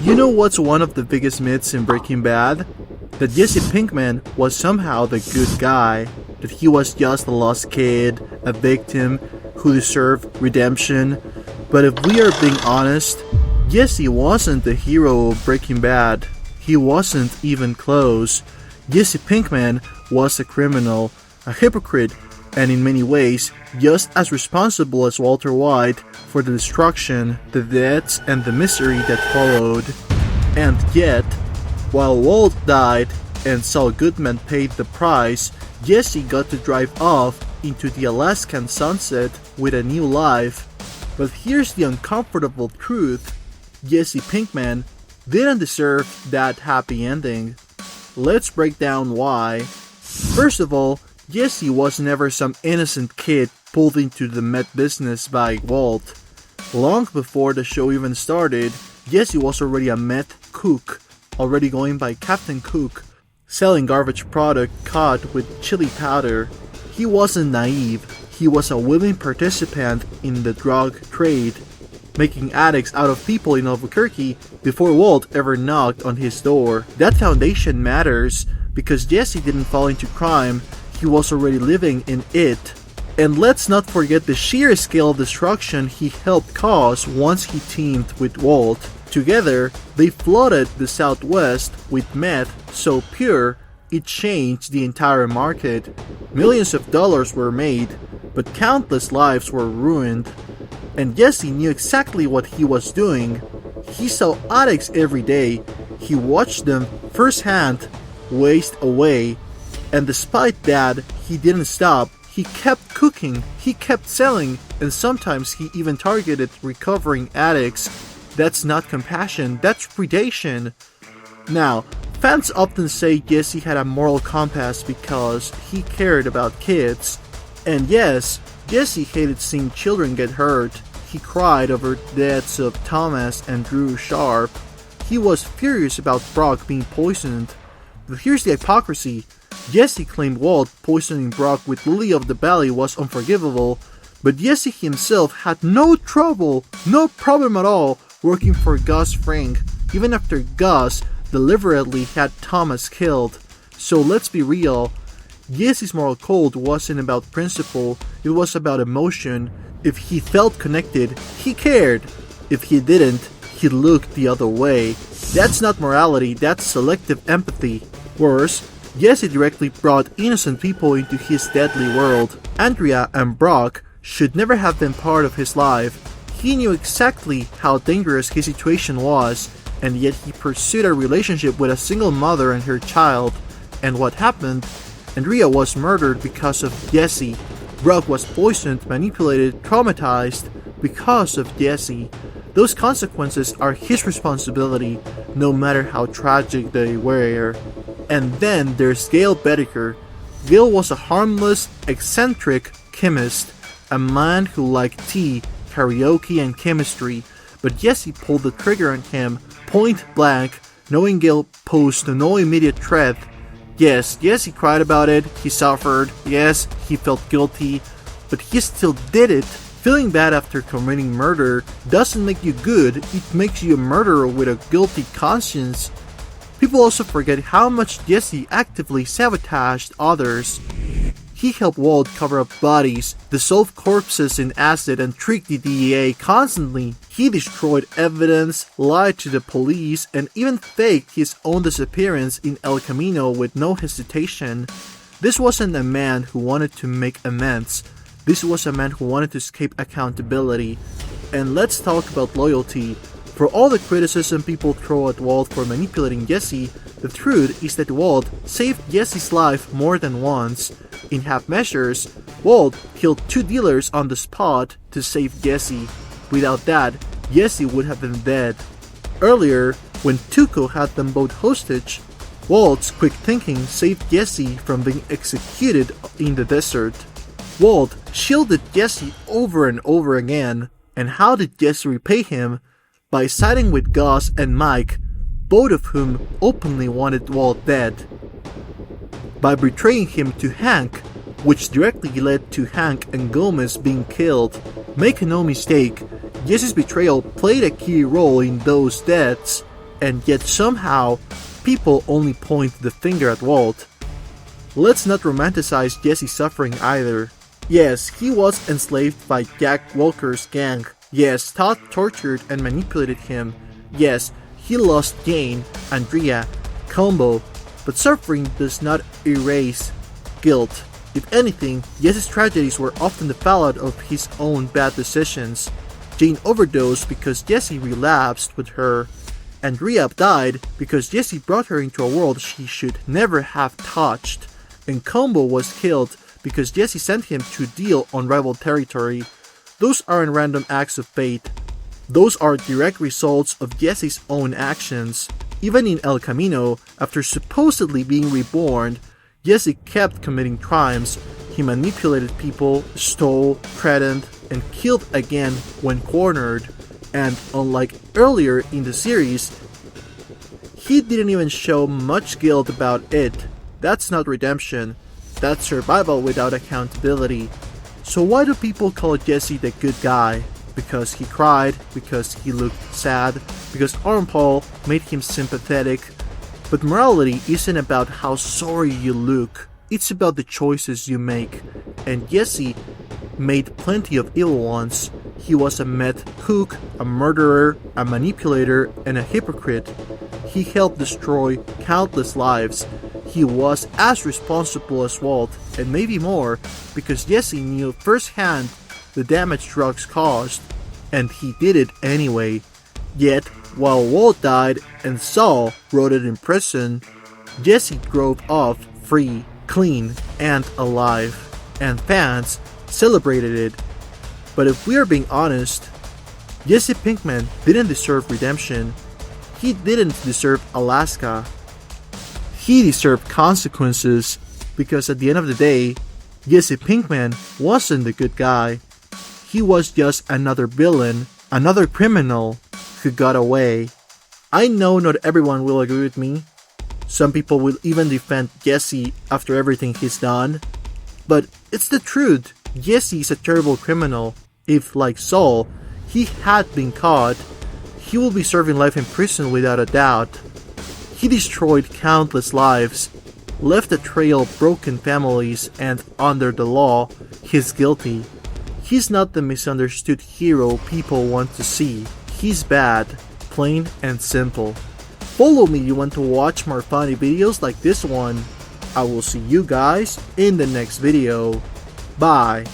You know what's one of the biggest myths in Breaking Bad? That Jesse Pinkman was somehow the good guy, that he was just a lost kid, a victim who deserved redemption. But if we are being honest, Jesse wasn't the hero of Breaking Bad. He wasn't even close. Jesse Pinkman was a criminal, a hypocrite, and in many ways, just as responsible as Walter White for the destruction, the deaths, and the misery that followed. And yet, while Walt died and Saul Goodman paid the price, Jesse got to drive off into the Alaskan sunset with a new life. But here's the uncomfortable truth: Jesse Pinkman didn't deserve that happy ending. Let's break down why. First of all, Jesse was never some innocent kid pulled into the meth business by Walt. Long before the show even started, Jesse was already a meth cook, already going by Captain Cook, selling garbage product caught with chili powder. He wasn't naive, he was a willing participant in the drug trade, making addicts out of people in Albuquerque before Walt ever knocked on his door. That foundation matters because Jesse didn't fall into crime, he was already living in it. And let's not forget the sheer scale of destruction he helped cause once he teamed with Walt. Together, they flooded the Southwest with meth so pure, it changed the entire market. Millions of dollars were made, but countless lives were ruined. And Jesse knew exactly what he was doing. He saw addicts every day. He watched them firsthand waste away. And despite that, he didn't stop. He kept cooking, he kept selling, and sometimes he even targeted recovering addicts. That's not compassion, that's predation. Now, fans often say Jesse had a moral compass because he cared about kids. And yes, Jesse hated seeing children get hurt. He cried over the deaths of Thomas and Drew Sharp. He was furious about Brock being poisoned. But here's the hypocrisy. Jesse claimed Walt poisoning Brock with Lily of the Valley was unforgivable, but Jesse himself had no problem at all working for Gus Fring, even after Gus deliberately had Thomas killed. So let's be real, Jesse's moral code wasn't about principle, it was about emotion. If he felt connected, he cared. If he didn't, he looked the other way. That's not morality, that's selective empathy. Worse, Jesse directly brought innocent people into his deadly world. Andrea and Brock should never have been part of his life. He knew exactly how dangerous his situation was, and yet he pursued a relationship with a single mother and her child. And what happened? Andrea was murdered because of Jesse. Brock was poisoned, manipulated, traumatized because of Jesse. Those consequences are his responsibility, no matter how tragic they were. And then there's Gale Boetticher. Gale was a harmless, eccentric chemist, a man who liked tea, karaoke, and chemistry, but Jesse pulled the trigger on him, point blank, knowing Gale posed no immediate threat. Yes, Jesse cried about it, he suffered, yes, he felt guilty, but he still did it. Feeling bad after committing murder doesn't make you good, it makes you a murderer with a guilty conscience. People also forget how much Jesse actively sabotaged others. He helped Walt cover up bodies, dissolve corpses in acid, and trick the DEA constantly. He destroyed evidence, lied to the police, and even faked his own disappearance in El Camino with no hesitation. This wasn't a man who wanted to make amends. This was a man who wanted to escape accountability. And let's talk about loyalty. For all the criticism people throw at Walt for manipulating Jesse, the truth is that Walt saved Jesse's life more than once. In half measures, Walt killed 2 dealers on the spot to save Jesse. Without that, Jesse would have been dead. Earlier, when Tuco had them both hostage, Walt's quick thinking saved Jesse from being executed in the desert. Walt shielded Jesse over and over again, and how did Jesse repay him? By siding with Gus and Mike, both of whom openly wanted Walt dead. By betraying him to Hank, which directly led to Hank and Gomez being killed. Make no mistake, Jesse's betrayal played a key role in those deaths. and yet somehow people only point the finger at Walt. Let's not romanticize Jesse's suffering either. Yes, he was enslaved by Jack Walker's gang. Yes, Todd tortured and manipulated him. Yes, he lost Jane, Andrea, Combo, but suffering does not erase guilt. If anything, Jesse's tragedies were often the fallout of his own bad decisions. Jane overdosed because Jesse relapsed with her. Andrea died because Jesse brought her into a world she should never have touched. And Combo was killed because Jesse sent him to deal on rival territory. Those aren't random acts of fate. Those are direct results of Jesse's own actions. Even in El Camino, after supposedly being reborn, Jesse kept committing crimes. He manipulated people, stole, threatened, and killed again when cornered. And unlike earlier in the series, he didn't even show much guilt about it. That's not redemption. That's survival without accountability. So why do people call Jesse the good guy? Because he cried, because he looked sad, because Aaron Paul made him sympathetic. But morality isn't about how sorry you look, it's about the choices you make. And Jesse made plenty of evil ones. He was a meth hook, a murderer, a manipulator, and a hypocrite. He helped destroy countless lives. He was as responsible as Walt, and maybe more, because Jesse knew firsthand the damage drugs caused, and he did it anyway. Yet, while Walt died and Saul rotted in prison, Jesse drove off free, clean, and alive, and fans celebrated it. But if we are being honest, Jesse Pinkman didn't deserve redemption. He didn't deserve Alaska. He deserved consequences, because at the end of the day, Jesse Pinkman wasn't the good guy. He was just another villain, another criminal who got away. I know not everyone will agree with me. Some people will even defend Jesse after everything he's done. But it's the truth. Jesse is a terrible criminal. If, like Saul, he had been caught, he will be serving life in prison without a doubt. He destroyed countless lives, left a trail of broken families, and under the law, he's guilty. He's not the misunderstood hero people want to see. He's bad, plain and simple. Follow me if you want to watch more funny videos like this one. I will see you guys in the next video. Bye.